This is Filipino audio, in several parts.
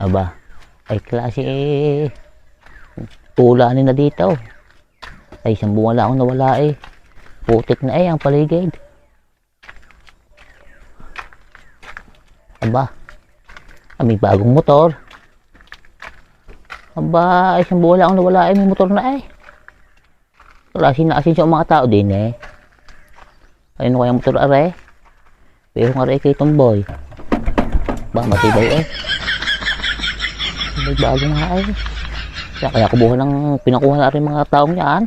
Aba, ay klase eh. Tulanin na dito. Ay isang buwan lang akong nawala eh. Putik na eh ang paligid. Aba, may bagong motor. Aba, isang buwan lang akong nawala eh. May motor na eh. Klase na asin sa mga tao din eh. Ayun ko yung motor are. Pero nga rin kay Tomboy. Ba, matibay eh. May bago nga eh. Kaya kubuha ng pinakuha na rin mga taong yan.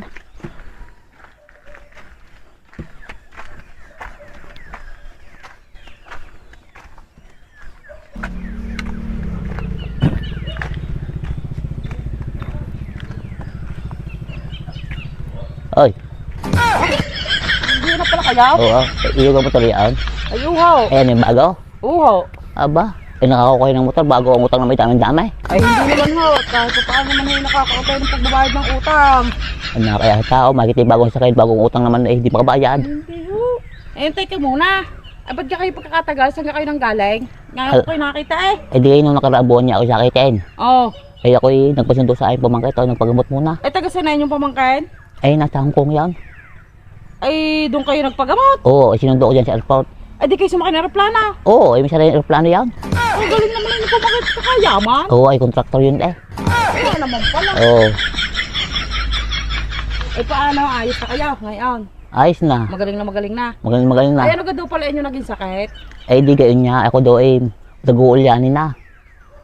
Oy. Hindi na pala kayaw? Oo, iyo ka motor yan. Ay, uhaw. Ayan yung bago. Uhaw. Aba, nakakakuha ng motor bago ang utang na may dami-dami. Ay, hindi naman ho. Kahit paano naman yung nakakautay ng pagbabayad ng utang. Ano kaya tao, makikita yung bagong sakit, bagong utang naman eh, hindi pa kabayad. Hindi ho. Eh, teka muna. Ba't ka kayo pagkakatagal? Saan ka kayo nang galing? Ngayon ko kayo nakita eh. Eh di kayo nung nakaraang buwan niya ako sakitin. Oo. Eh ako'y nagpasundo sa aking pamangkit, ako nagpagamot muna. Eh, taga saan na yung pamangkin? Eh nasa Hong Kong yan. Ay, doon kayo nagpagamot. Oo, sinundo ko dyan sa airport. Ay, di kayo sumakay na aeroplano. Oo, may sarili aeroplano yan. Ay, galing naman yung pamangkin kakayaman. Oo, ay contractor yun eh. Wala naman pala. Oo, Eh, paano? Ayos na kayo ngayon. ayos na. Magaling na magaling na. Magaling na. Ay, ano ka daw pala inyo naging sakit? Eh di gayon niya, ako daw eh, nag-uulyanin na.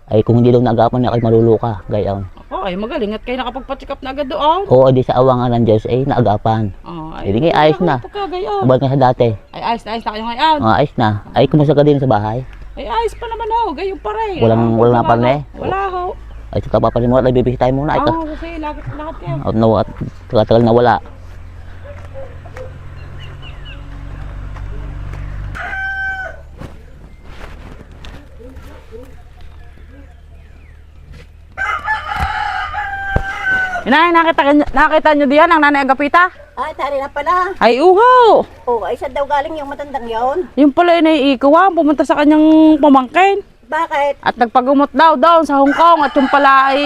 Ay kung hindi daw naagapan niya, ay maluluka. Gayon. Ako, ay magaling at kayo nakapagpa-check up na agad doon. Oo, di sa awangan ng Diyos, eh, naagapan. Oh, Eh, di kayo ayos na. Pagkagayon. Nabalik na sa dati. Ay, ayos na kayo ngayon. Ayos na. Ay, kumusta ka din sa bahay? Ay, ayos pa naman ho. Gayon pa rin. Wala na pa rin eh. Wala ho. Ay, ito ka pa rin mo, ay bibisitahin muna. Ay, Oo, kasi lakad kayo. at nawala, tagal na wala. Inay, nakita nyo diyan ang nanay Agapita? Ay, tari na pala. Ay, uho. Oo, ay saan daw galing yung matandang yon? Yung pala inaiikuha, pumunta sa kanyang pamangkin. Bakit? At nagpagumot daw doon sa Hong Kong. At yung pala ay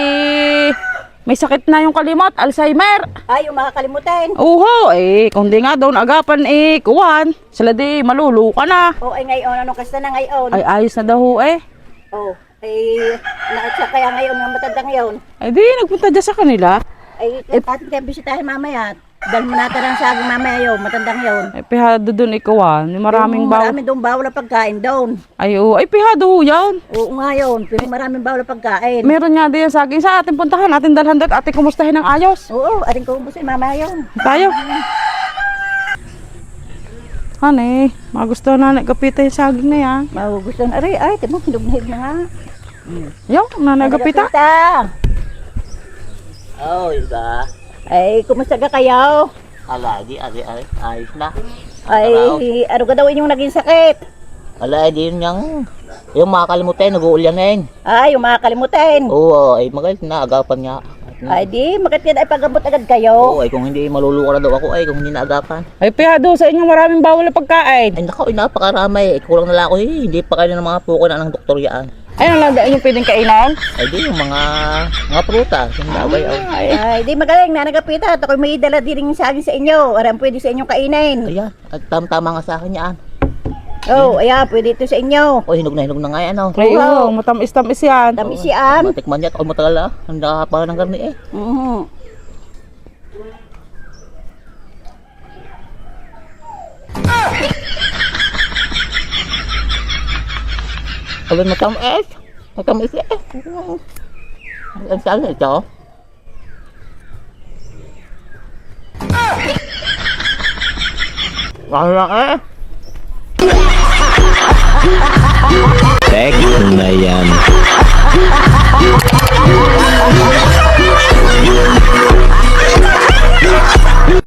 may sakit na yung kalimot, Alzheimer. Ay, yung makakalimutin. Uho, eh, kung di nga doon agapan eh, kuwan. Sila di maluluka na. Oo, ay ngayon, anong kasta na ngayon? Ay, ayos na daw ho eh. Oo, ay nakatsa kaya ngayon ng matandang yon? Ay, di, nagpunta dyan sa kanila. Ay, ating tayo bisitahin mamaya. Dahil manata ng saging mamaya yon, matandang yon. Ay, pihado doon ikuwan. Maraming bawal. Marami doon bawal na pagkain doon. Ay, oo. Ay, pihado ho yan. Oo nga yun, pero maraming bawal na pagkain. Meron nga din sa akin sa ating puntahan, ating dalhan doon, ating kumustahin ng ayos. Oo, ating kumbusay mamaya yon. Tayo. Honey, magustuhan na Agapita yung saging na yan. Magugustuhan. Ay, timo, hinug na nga. Yung, nanay Agapita. Oh, iba. Ay, kumusta ka kayo? Ala, di, ayos na. Ay, ano ka daw inyong naging sakit? Ala, di yun yung makakalimutan, nag-uulyanin. Ay, yung makakalimutin. Oo, ay magalit na, agapan niya. Ay, di, bakit yan ay pag-abot agad kayo? Oo, ay kung hindi maluluka na daw ako, ay kung hindi naagapan. Ay, pihado sa inyo maraming bawal na pagkain. Ay naku, napakaramay. Kulang na lang ako, hindi pa kayo ng mga puko na ng doktor yan. Ay, ano lang daan yung pwedeng kainan? Ay di, yung mga prutas, yung bagay. Ay, di magaling na nagapita. At ako'y may dala din rin saging sa inyo. Aram pwede sa inyong kainin. Ayan, at tama nga sa akin yan. Oh, ayan, pwede ito sa inyo. O, hinog na nga yan, oh. Ay, oo, matamis-tamis yan. Tamis yan. Matikman niya, at ako matagal ah. Ang nakakapa ng karni eh. Sabi matamis. Matamis eh. Ang saan ito? Wala eh. Tek na yan.